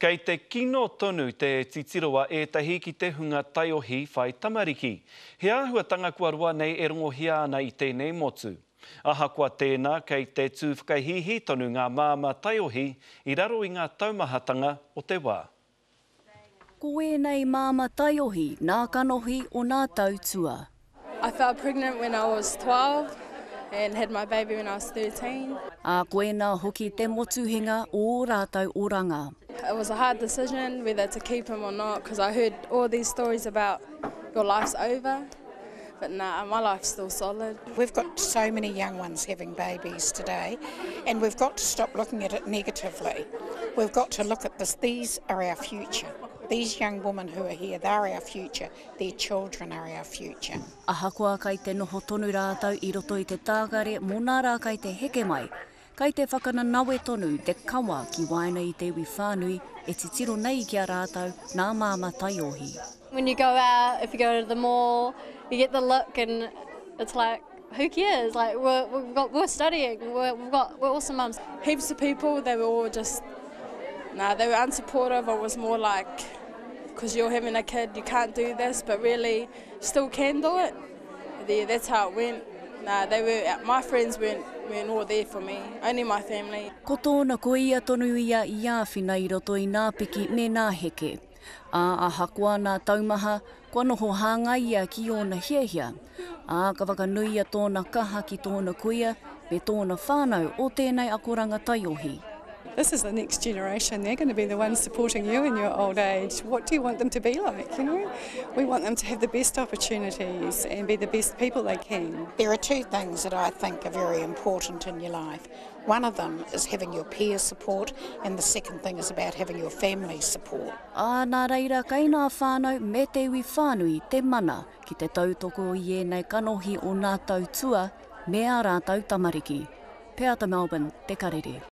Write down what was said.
Kei te kino tonu te titiroa ētahi ki te hunga taiohi whai tamariki. He āhuatanga kua roa nei e rongohia ana i tēnei motu. Ahakoa tēnā kei te tūwhakaihihi tonu ngā māma taiohi i raro i ngā taumahatanga o te wā. Ko ēnei māma taiohi nā kanohi o nā tautua. I felt pregnant when I was 12 and had my baby when I was 13. A koena hoki te motuhinga o rātau oranga. It was a hard decision whether to keep him or not because I heard all these stories about your life's over. But nah, my life's still solid. We've got so many young ones having babies today and we've got to stop looking at it negatively. We've got to look at this. These are our future. These young women who are here, they're our future. Their children are our future. Ahakoa kai te noho tonu rātau i roto i te tākare, mōnā rā kai te heke mai. Kai te whakananawe tonu te kawa ki waina i te iwi whānui e titiro nei ki a rātau nā māma taiohi. When you go out, if you go to the mall, you get the look and it's like, who cares? Like we're studying, we're awesome mums. Heaps of people, they were all just, they were unsupportive. It was more like, because you're having a kid, you can't do this, but really still can do it. Yeah, that's how it went. My friends weren't all there for me, only my family. Ko tōna ko ia tonu ia i āwhina i roto i nā piki me nā heke. Ahakoa nā taumaha, kua noho hāngai ia ki ona hiahia. Ka whakanuia tōna kaha ki tōna kuia, me tōna whānau o tēnei akoranga taiohi. This is the next generation. They're going to be the ones supporting you in your old age. What do you want them to be like, you know? We want them to have the best opportunities and be the best people they can. There are two things that I think are very important in your life. One of them is having your peer support and the second thing is about having your family support. Nā reira, kei nā whānau me te iwi whānui te mana ki te tautoko i ēnei kanohi o nā tautua me a rātau tamariki. Pēata Melbourne, te karere.